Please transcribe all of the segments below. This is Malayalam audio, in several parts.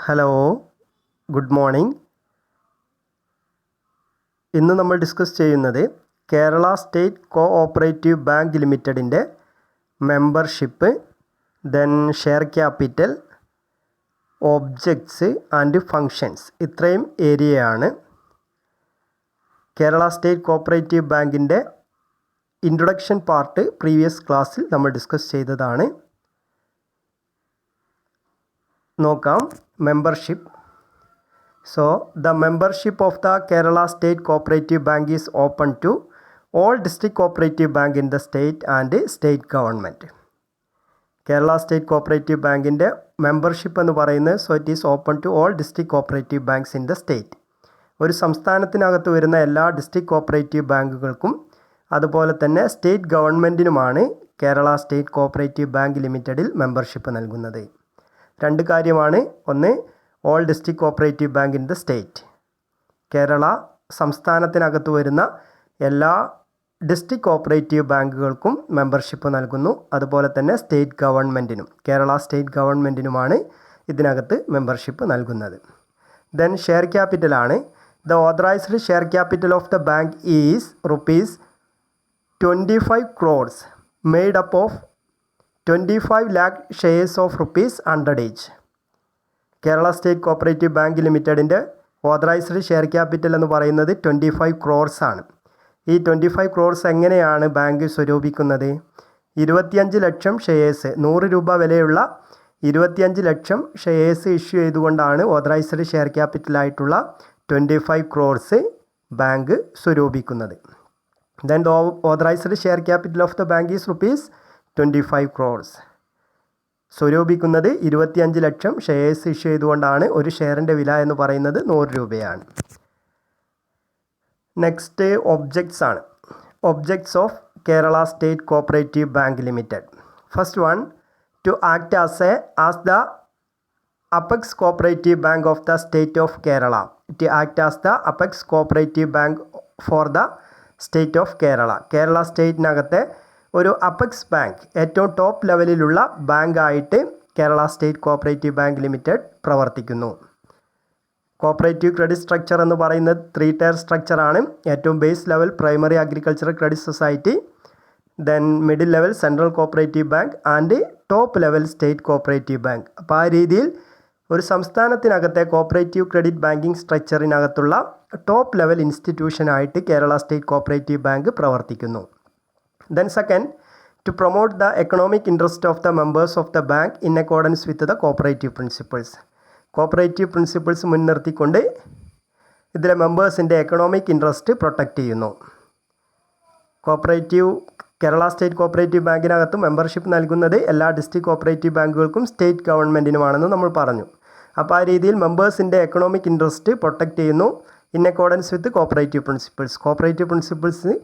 Hello, good morning. ഇന്ന് നമ്മൾ ഡിസ്കസ് ചെയ്യുന്നത് Kerala state cooperative bank ലിമിറ്റഡിൻ്റെ membership, then share capital, objects and functions, ഇത്രയും ഏരിയയാണ്. കേരള സ്റ്റേറ്റ് കോഓപ്പറേറ്റീവ് ബാങ്കിൻ്റെ ഇൻട്രൊഡക്ഷൻ പാർട്ട് പ്രീവിയസ് ക്ലാസ്സിൽ നമ്മൾ ഡിസ്കസ് ചെയ്തതാണ്. നോക്കാം. Membership. So, the membership of the Kerala State Cooperative Bank is open to all district cooperative bank in the state and state government. Kerala State Cooperative Bank in the membership എന്ന് പറയുന്നത്, so it is open to all district cooperative banks in the state. ഒരു സംസ്ഥാനത്തിനകത്ത് വരുന്ന എല്ലാ ഡിസ്ട്രിക്ട് കോഓപ്പറേറ്റീവ് ബാങ്കുകൾക്കും അതുപോലെ തന്നെ സ്റ്റേറ്റ് ഗവൺമെൻറ്റിനുമാണ് കേരള സ്റ്റേറ്റ് കോഓപ്പറേറ്റീവ് ബാങ്ക് ലിമിറ്റഡിൽ മെമ്പർഷിപ്പ് നൽകുന്നത്. രണ്ട് കാര്യമാണ്. ഒന്ന്, all district cooperative bank in the state. Kerala സംസ്ഥാനത്തിനകത്ത് വരുന്ന എല്ലാ ഡിസ്ട്രിക്ട് കോഓപ്പറേറ്റീവ് ബാങ്കുകൾക്കും മെമ്പർഷിപ്പ് നൽകുന്നു. അതുപോലെ തന്നെ സ്റ്റേറ്റ് ഗവൺമെൻറ്റിനും, കേരള സ്റ്റേറ്റ് ഗവൺമെൻറ്റിനുമാണ് ഇതിനകത്ത് മെമ്പർഷിപ്പ് നൽകുന്നത്. ദെൻ ഷെയർ ക്യാപിറ്റലാണ്. The authorised share capital of the bank is ₹25 crores made up of 25 lakh shares of ₹100 each. Kerala state cooperative bank ലിമിറ്റഡിൻ്റെ ഓതറൈസ്ഡ് ഷെയർ ക്യാപിറ്റൽ എന്ന് പറയുന്നത് 25 crores ആണ്. ഈ 25 crores എങ്ങനെയാണ് ബാങ്ക് സ്വരൂപിക്കുന്നത്? 25 ലക്ഷം ഷെയർസ്, 100 രൂപ വിലയുള്ള 25 ലക്ഷം ഷെയർസ് ഇഷ്യൂ ചെയ്തുകൊണ്ടാണ് ഓതറൈസ്ഡ് ഷെയർ ക്യാപിറ്റലായിട്ടുള്ള 25 crores ബാങ്ക് സ്വരൂപിക്കുന്നത്. Then the authorised share capital of the bank is ₹25 crores. സ്വരൂപിക്കുന്നത് 25 ലക്ഷം ഷെയർസ് ഇഷ്യൂ ചെയ്തുകൊണ്ടാണ്. ഒരു ഷെയറിൻ്റെ വില എന്ന് പറയുന്നത് 100 രൂപയാണ്. നെക്സ്റ്റ് ഒബ്ജക്ട്സ് ആണ്. Objects of Kerala state cooperative bank limited. First one, to act as the apex cooperative bank of the state of Kerala. To act as the apex cooperative bank for the state of Kerala. Kerala സ്റ്റേറ്റിനകത്തെ ഒരു അപെക്സ് ബാങ്ക്, ഏറ്റവും ടോപ്പ് ലെവലിലുള്ള ബാങ്കായിട്ട് Kerala state cooperative bank limited പ്രവർത്തിക്കുന്നു. കോഓപ്പറേറ്റീവ് ക്രെഡിറ്റ് സ്ട്രക്ചർ എന്ന് പറയുന്നത് 3 tier സ്ട്രക്ചറാണ്. ഏറ്റവും base level primary agricultural credit society, then middle level central cooperative bank and top level state cooperative bank. അപ്പോൾ ആ രീതിയിൽ ഒരു സംസ്ഥാനത്തിനകത്തെ കോഓപ്പറേറ്റീവ് ക്രെഡിറ്റ് ബാങ്കിങ് സ്ട്രക്ചറിനകത്തുള്ള ടോപ്പ് ലെവൽ ഇൻസ്റ്റിറ്റ്യൂഷനായിട്ട് കേരള സ്റ്റേറ്റ് കോഓപ്പറേറ്റീവ് ബാങ്ക് പ്രവർത്തിക്കുന്നു. Then second, to promote the economic interest of the members of the bank in accordance with the cooperative principles. Cooperative principles മുൻനിർത്തിക്കൊണ്ട് ഇതിലെ മെമ്പേഴ്സിൻ്റെ എക്കണോമിക് ഇൻട്രസ്റ്റ് പ്രൊട്ടക്റ്റ് ചെയ്യുന്നു. കേരള സ്റ്റേറ്റ് കോഓപ്പറേറ്റീവ് ബാങ്കിനകത്ത് മെമ്പർഷിപ്പ് നൽകുന്നത് എല്ലാ ഡിസ്ട്രിക്ട് കോഓപ്പറേറ്റീവ് ബാങ്കുകൾക്കും സ്റ്റേറ്റ് ഗവൺമെൻറ്റിനുമാണെന്ന് നമ്മൾ പറഞ്ഞു. അപ്പോൾ ആ രീതിയിൽ മെമ്പേഴ്സിൻ്റെ എക്കണോമിക് ഇൻട്രസ്റ്റ് പ്രൊട്ടക്റ്റ് ചെയ്യുന്നു in accordance with cooperative principles. Cooperative principles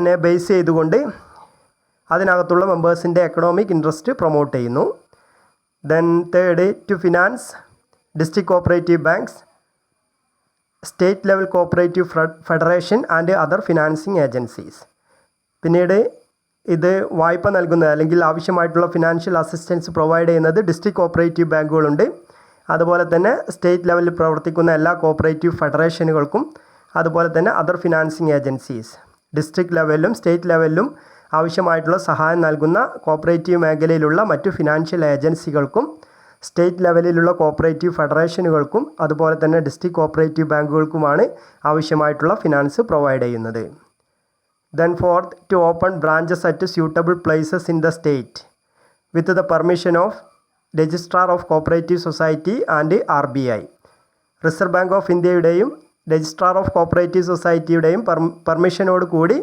നെ ബേസ് ചെയ്തുകൊണ്ട് അതിനകത്തുള്ള മെമ്പേഴ്സിൻ്റെ എക്കണോമിക് ഇൻട്രസ്റ്റ് പ്രൊമോട്ട് ചെയ്യുന്നു. Then third, to finance district cooperative banks, state level cooperative federation and other financing agencies. പിന്നീട് ഇത് വായ്പ നൽകുന്നത് അല്ലെങ്കിൽ ആവശ്യമായിട്ടുള്ള ഫിനാൻഷ്യൽ അസിസ്റ്റൻസ് പ്രൊവൈഡ് ചെയ്യുന്നത് ഡിസ്ട്രിക്ട് കോഓപ്പറേറ്റീവ് ബാങ്കുകളുണ്ട്. അതുപോലെ തന്നെ സ്റ്റേറ്റ് ലെവലിൽ പ്രവർത്തിക്കുന്ന എല്ലാ കോഓപ്പറേറ്റീവ് ഫെഡറേഷനുകൾക്കും അതുപോലെ തന്നെ അതർ ഫിനാൻസിങ് ഏജൻസീസ്, ഡിസ്ട്രിക്ട് ലെവലിലും സ്റ്റേറ്റ് ലെവലിലും ആവശ്യമായിട്ടുള്ള സഹായം നൽകുന്ന കോഓപ്പറേറ്റീവ് മേഖലയിലുള്ള മറ്റു ഫിനാൻഷ്യൽ ഏജൻസികൾക്കും സ്റ്റേറ്റ് ലെവലിലുള്ള കോഓപ്പറേറ്റീവ് ഫെഡറേഷനുകൾക്കും അതുപോലെ തന്നെ ഡിസ്ട്രിക്ട് കോഓപ്പറേറ്റീവ് ബാങ്കുകൾക്കുമാണ് ആവശ്യമായിട്ടുള്ള ഫിനാൻസ് പ്രൊവൈഡ് ചെയ്യുന്നത്. Then fourth, to open branches at suitable places in the state with the permission of registrar of cooperative society and RBI. Reserve bank of ഇന്ത്യയുടെയും രജിസ്ട്രാർ ഓഫ് കോഓപ്പറേറ്റീവ് സൊസൈറ്റിയുടെയും പെർമിഷനോട് കൂടി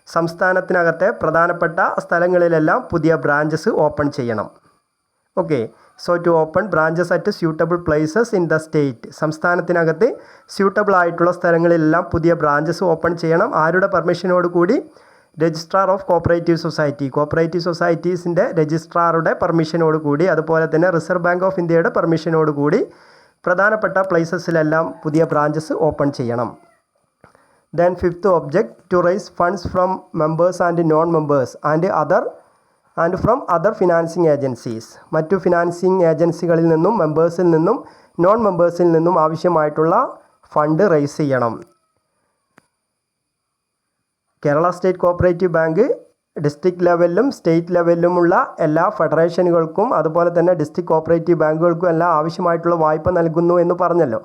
സംസ്ഥാനത്തിനകത്തെ പ്രധാനപ്പെട്ട സ്ഥലങ്ങളിലെല്ലാം പുതിയ ബ്രാഞ്ചസ് ഓപ്പൺ ചെയ്യണം. Okay, so to open branches at suitable places in the state. സംസ്ഥാനത്തിനകത്ത് സ്യൂട്ടബിൾ ആയിട്ടുള്ള സ്ഥലങ്ങളിലെല്ലാം പുതിയ ബ്രാഞ്ചസ് ഓപ്പൺ ചെയ്യണം. ആരുടെ പെർമിഷനോട് കൂടി? Registrar of cooperative society, cooperative സൊസൈറ്റീസിൻ്റെ രജിസ്ട്രാറുടെ പെർമിഷനോട് കൂടി, അതുപോലെ തന്നെ റിസർവ് ബാങ്ക് ഓഫ് ഇന്ത്യയുടെ പെർമിഷനോട് കൂടി പ്രധാനപ്പെട്ട പ്ലേസസിലെല്ലാം പുതിയ ബ്രാഞ്ചസ് ഓപ്പൺ ചെയ്യണം. Then fifth object, to raise funds from members and non members and other and from other financing agencies. മറ്റു ഫിനാൻസിങ് ഏജൻസികളിൽ നിന്നും മെമ്പേഴ്സിൽ നിന്നും നോൺ മെമ്പേഴ്സിൽ നിന്നും ആവശ്യമായിട്ടുള്ള ഫണ്ട് റൈസ് ചെയ്യണം. Kerala state cooperative bank district ലെവലിലും സ്റ്റേറ്റ് ലെവലിലുമുള്ള എല്ലാ ഫെഡറേഷനുകൾക്കും അതുപോലെ തന്നെ ഡിസ്ട്രിക്ട് കോഓപ്പറേറ്റീവ് ബാങ്കുകൾക്കും എല്ലാം ആവശ്യമായിട്ടുള്ള വായ്പ നൽകുന്നു എന്ന് പറഞ്ഞല്ലോ.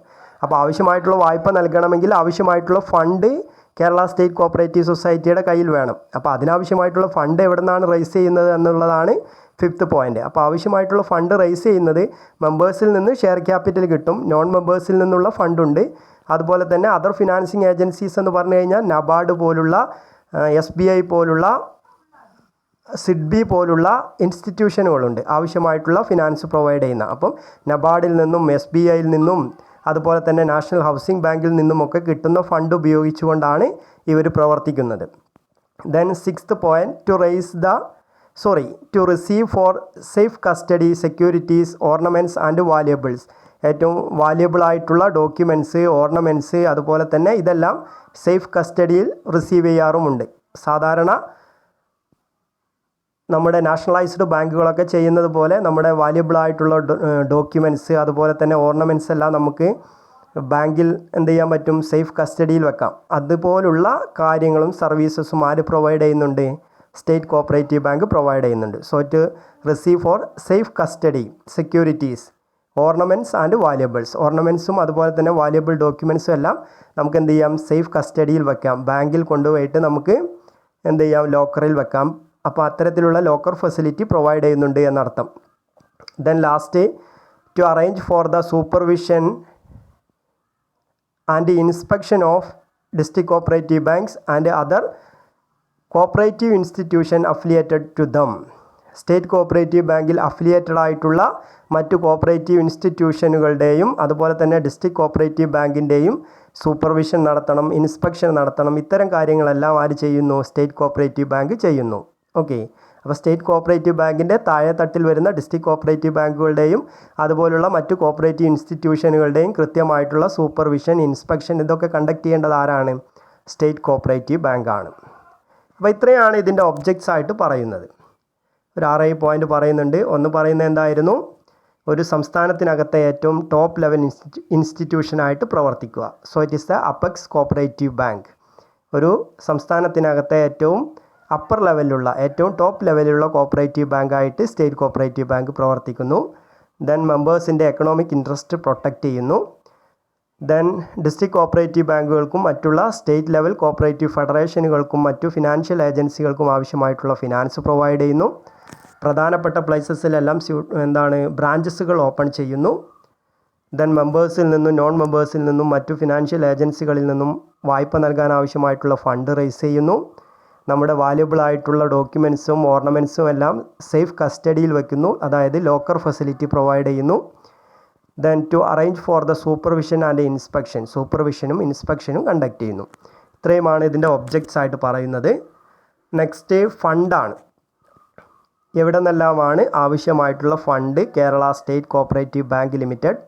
അപ്പോൾ ആവശ്യമായിട്ടുള്ള വായ്പ നൽകണമെങ്കിൽ ആവശ്യമായിട്ടുള്ള ഫണ്ട് കേരള സ്റ്റേറ്റ് കോഓപ്പറേറ്റീവ് സൊസൈറ്റിയുടെ കയ്യിൽ വേണം. അപ്പോൾ അതിനാവശ്യമായിട്ടുള്ള ഫണ്ട് എവിടെ നിന്നാണ് റൈസ് ചെയ്യുന്നത് എന്നുള്ളതാണ് 5th പോയിന്റ്. അപ്പോൾ ആവശ്യമായിട്ടുള്ള ഫണ്ട് റൈസ് ചെയ്യുന്നത് മെമ്പേഴ്സിൽ നിന്ന് ഷെയർ ക്യാപിറ്റൽ കിട്ടും, നോൺ മെമ്പേഴ്സിൽ നിന്നുള്ള ഫണ്ടുണ്ട്. അതുപോലെ തന്നെ അതർ ഫിനാൻസിങ് ഏജൻസീസ് എന്ന് പറഞ്ഞു കഴിഞ്ഞാൽ നബാർഡ് പോലുള്ള SBI പോലുള്ള സിഡ്ബി പോലുള്ള ഇൻസ്റ്റിറ്റ്യൂഷനുകളുണ്ട് ആവശ്യമായിട്ടുള്ള ഫിനാൻസ് പ്രൊവൈഡ് ചെയ്യുന്ന. അപ്പം നബാർഡിൽ നിന്നും SBIയിൽ നിന്നും അതുപോലെ തന്നെ നാഷണൽ ഹൗസിംഗ് ബാങ്കിൽ നിന്നുമൊക്കെ കിട്ടുന്ന ഫണ്ട് ഉപയോഗിച്ചുകൊണ്ടാണ് ഇവർ പ്രവർത്തിക്കുന്നത്. Then 6th point, to receive for safe custody securities, ornaments and valuables. ഏറ്റവും വാല്യബിൾ ആയിട്ടുള്ള ഡോക്യുമെൻറ്റ്സ്, ഓർണമെൻറ്റ്സ് അതുപോലെ തന്നെ ഇതെല്ലാം സേഫ് കസ്റ്റഡിയിൽ റിസീവ് ചെയ്യാറുമുണ്ട്. സാധാരണ നമ്മുടെ നാഷണലൈസ്ഡ് ബാങ്കുകളൊക്കെ ചെയ്യുന്നത് പോലെ നമ്മുടെ വാല്യബിൾ ആയിട്ടുള്ള ഡോക്യുമെൻറ്റ്സ് അതുപോലെ തന്നെ ഓർണമെൻറ്റ്സ് എല്ലാം നമുക്ക് ബാങ്കിൽ എന്ത് ചെയ്യാൻ പറ്റും, സേഫ് കസ്റ്റഡിയിൽ വെക്കാം. അതുപോലുള്ള കാര്യങ്ങളും സർവീസസും ആര് പ്രൊവൈഡ് ചെയ്യുന്നുണ്ട്, സ്റ്റേറ്റ് കോഓപ്പറേറ്റീവ് ബാങ്ക് പ്രൊവൈഡ് ചെയ്യുന്നുണ്ട്. So to receive for safe custody securities, ornaments and valuables. ഓർണമെൻറ്റ്സും അതുപോലെ തന്നെ വാല്യബിൾ ഡോക്യുമെൻറ്റ്സും എല്ലാം നമുക്ക് എന്ത് ചെയ്യാം, സേഫ് കസ്റ്റഡിയിൽ വെക്കാം. ബാങ്കിൽ കൊണ്ടുപോയിട്ട് നമുക്ക് എന്ത് ചെയ്യാം, ലോക്കറിൽ വെക്കാം. അപ്പോൾ അത്തരത്തിലുള്ള ലോക്കർ ഫെസിലിറ്റി പ്രൊവൈഡ് ചെയ്യുന്നുണ്ട് എന്നർത്ഥം. Then last, to arrange for the supervision and inspection of district cooperative banks and other cooperative institution affiliated to them. State cooperative ബാങ്കിൽ അഫിലിയേറ്റഡ് ആയിട്ടുള്ള മറ്റു കോഓപ്പറേറ്റീവ് ഇൻസ്റ്റിറ്റ്യൂഷനുകളുടെയും അതുപോലെ തന്നെ ഡിസ്ട്രിക്ട് കോഓപ്പറേറ്റീവ് ബാങ്കിൻ്റെയും സൂപ്പർവിഷൻ നടത്തണം, ഇൻസ്പെക്ഷൻ നടത്തണം. ഇത്തരം കാര്യങ്ങളെല്ലാം ആര് ചെയ്യുന്നു, സ്റ്റേറ്റ് കോഓപ്പറേറ്റീവ് ബാങ്ക് ചെയ്യുന്നു. ഓക്കെ, അപ്പോൾ സ്റ്റേറ്റ് കോഓപ്പറേറ്റീവ് ബാങ്കിൻ്റെ താഴെ തട്ടിൽ വരുന്ന ഡിസ്ട്രിക്ട് കോഓപ്പറേറ്റീവ് ബാങ്കുകളുടെയും അതുപോലുള്ള മറ്റു കോഓപ്പറേറ്റീവ് ഇൻസ്റ്റിറ്റ്യൂഷനുകളുടെയും കൃത്യമായിട്ടുള്ള സൂപ്പർവിഷൻ, ഇൻസ്പെക്ഷൻ ഇതൊക്കെ കണ്ടക്ട് ചെയ്യേണ്ടത് ആരാണ്, സ്റ്റേറ്റ് കോഓപ്പറേറ്റീവ് ബാങ്കാണ്. അപ്പോൾ ഇത്രയാണ് ഇതിൻ്റെ ഒബ്ജക്ട്സ് ആയിട്ട് പറയുന്നത്. ഒരു 6 പോയിന്റ് പറയുന്നുണ്ട്. ഒന്ന് പറയുന്നത് എന്തായിരുന്നു, ഒരു സംസ്ഥാനത്തിനകത്തെ ഏറ്റവും ടോപ്പ് ലെവൽ ഇൻസ്റ്റിറ്റ്യൂഷനായിട്ട് പ്രവർത്തിക്കുക. So it is the apex cooperative bank. ഒരു സംസ്ഥാനത്തിനകത്തെ ഏറ്റവും അപ്പർ ലെവലിലുള്ള ഏറ്റവും ടോപ്പ് ലെവലിലുള്ള കോഓപ്പറേറ്റീവ് ബാങ്കായിട്ട് സ്റ്റേറ്റ് കോഓപ്പറേറ്റീവ് ബാങ്ക് പ്രവർത്തിക്കുന്നു. ദെൻ മെമ്പേഴ്സിൻ്റെ എക്കണോമിക് ഇൻട്രസ്റ്റ് പ്രൊട്ടക്റ്റ് ചെയ്യുന്നു. ദെൻ ഡിസ്ട്രിക്ട് കോഓപ്പറേറ്റീവ് ബാങ്കുകൾക്കും മറ്റുള്ള സ്റ്റേറ്റ് ലെവൽ കോഓപ്പറേറ്റീവ് ഫെഡറേഷനുകൾക്കും മറ്റു ഫിനാൻഷ്യൽ ഏജൻസികൾക്കും ആവശ്യമായിട്ടുള്ള ഫിനാൻസ് പ്രൊവൈഡ് ചെയ്യുന്നു. പ്രധാനപ്പെട്ട പ്ലേസസിലെല്ലാം ബ്രാഞ്ചസുകൾ ഓപ്പൺ ചെയ്യുന്നു. ദെൻ മെമ്പേഴ്സിൽ നിന്നും നോൺ മെമ്പേഴ്സിൽ നിന്നും മറ്റു ഫിനാൻഷ്യൽ ഏജൻസികളിൽ നിന്നും വായ്പ നൽകാൻ ആവശ്യമായിട്ടുള്ള ഫണ്ട് റൈസ് ചെയ്യുന്നു. നമ്മുടെ വാല്യബിൾ ആയിട്ടുള്ള ഡോക്യുമെൻറ്റ്സും ഓർണമെൻറ്റ്സും എല്ലാം സേഫ് കസ്റ്റഡിയിൽ വയ്ക്കുന്നു, അതായത് ലോക്കർ ഫെസിലിറ്റി പ്രൊവൈഡ് ചെയ്യുന്നു. Then to arrange for the supervision and inspection, സൂപ്പർവിഷനും ഇൻസ്പെക്ഷനും കണ്ടക്ട് ചെയ്യുന്നു. ഇത്രയുമാണ് ഇതിൻ്റെ ഒബ്ജക്ട്സ് ആയിട്ട് പറയുന്നത്. നെക്സ്റ്റ് ഫണ്ടാണ്. എവിടെ നിന്നെല്ലാമാണ് ആവശ്യമായിട്ടുള്ള fund Kerala state cooperative bank limited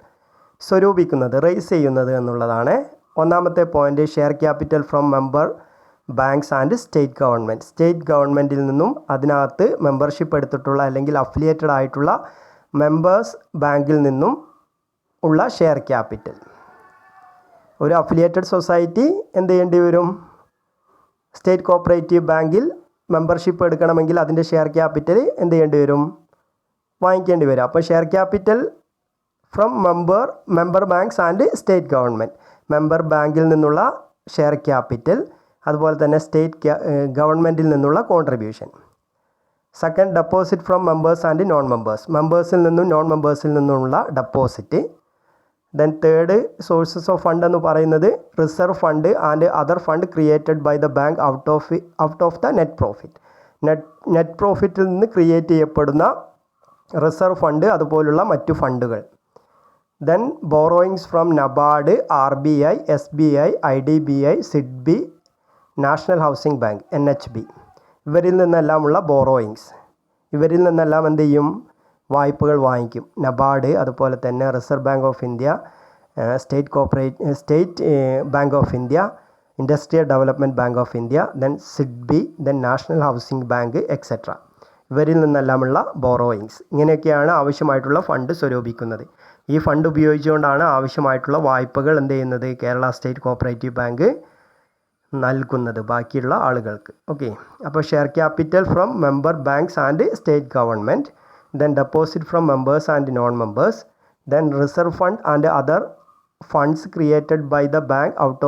സ്വരൂപിക്കുന്നത്, റൈസ് ചെയ്യുന്നത് എന്നുള്ളതാണ്. ഒന്നാമത്തെ point, share capital from member banks and state government. State ഗവൺമെൻറ്റിൽ നിന്നും അതിനകത്ത് മെമ്പർഷിപ്പ് എടുത്തിട്ടുള്ള അല്ലെങ്കിൽ അഫിലിയേറ്റഡ് ആയിട്ടുള്ള മെമ്പേഴ്സ് ബാങ്കിൽ നിന്നും ഉള്ള ഷെയർ ക്യാപിറ്റൽ. ഒരു അഫിലിയേറ്റഡ് സൊസൈറ്റി എന്ത് ചെയ്യേണ്ടി വരും, സ്റ്റേറ്റ് കോഓപ്പറേറ്റീവ് ബാങ്കിൽ മെമ്പർഷിപ്പ് എടുക്കണമെങ്കിൽ അതിൻ്റെ ഷെയർ ക്യാപിറ്റൽ എന്ത് ചെയ്യേണ്ടി വരും, വാങ്ങിക്കേണ്ടി വരും. അപ്പോൾ share capital from member banks and state government, member ബാങ്കിൽ നിന്നുള്ള ഷെയർ ക്യാപിറ്റൽ അതുപോലെ തന്നെ സ്റ്റേറ്റ് ഗവൺമെൻറ്റിൽ നിന്നുള്ള contribution. Second, deposit from members and non members, മെമ്പേഴ്സിൽ നിന്നും നോൺ മെമ്പേഴ്സിൽ നിന്നുമുള്ള deposit. Then third, sources of fund എന്ന് പറയുന്നത് reserve fund and other fund created by the bank out of the net profit. Net പ്രോഫിറ്റിൽ നിന്ന് ക്രിയേറ്റ് ചെയ്യപ്പെടുന്ന റിസർവ് ഫണ്ട് അതുപോലുള്ള മറ്റു ഫണ്ടുകൾ. Then borrowings from NABARD, RBI, SBI, IDBI, SIDBI, national housing bank, NHB, ഇവരിൽ നിന്നെല്ലാമുള്ള ബോറോയിങ്സ്. ഇവരിൽ നിന്നെല്ലാം എന്ത് ചെയ്യും, വായ്പകൾ വാങ്ങിക്കും. നബാർഡ്, അതുപോലെ തന്നെ reserve bank of India, state bank of India, industrial development bank of India, then SIDBI, then national housing bank etcetera. ഇവരിൽ നിന്നെല്ലാമുള്ള ബോറോയിങ്സ്. ഇങ്ങനെയൊക്കെയാണ് ആവശ്യമായിട്ടുള്ള ഫണ്ട് സ്വരൂപിക്കുന്നത്. ഈ ഫണ്ട് ഉപയോഗിച്ചുകൊണ്ടാണ് ആവശ്യമായിട്ടുള്ള വായ്പകൾ എന്ത് ചെയ്യുന്നത്, കേരള സ്റ്റേറ്റ് കോഓപ്പറേറ്റീവ് ബാങ്ക് നൽകുന്നത് ബാക്കിയുള്ള ആളുകൾക്ക്. ഓക്കെ, അപ്പോൾ share capital from member banks and state government, then deposit from members and non members, then reserve fund and other funds created by the bank out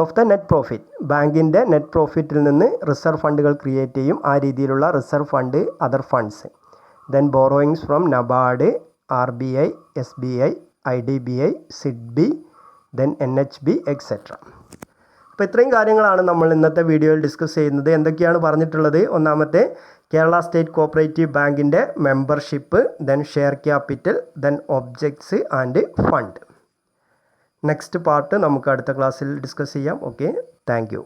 of the net profit. ബാങ്കിൻ്റെ നെറ്റ് പ്രോഫിറ്റിൽ നിന്ന് റിസർവ് ഫണ്ടുകൾ ക്രിയേറ്റ് ചെയ്യും. ആ രീതിയിലുള്ള reserve fund, other funds. Then borrowings from NABARD, RBI, SBI, IDBI, SIDBI, then NHB, etcetera. അപ്പോൾ ഇത്രയും കാര്യങ്ങളാണ് നമ്മൾ ഇന്നത്തെ വീഡിയോയിൽ ഡിസ്കസ് ചെയ്യുന്നത്. എന്തൊക്കെയാണ് പറഞ്ഞിട്ടുള്ളത്? ഒന്നാമത്തെ, കേരള സ്റ്റേറ്റ് കോഓപ്പറേറ്റീവ് ബാങ്കിൻ്റെ membership, then share capital, then objects and fund. Next part നമുക്ക് അടുത്ത ക്ലാസ്സിൽ ഡിസ്കസ് ചെയ്യാം. Okay, thank you.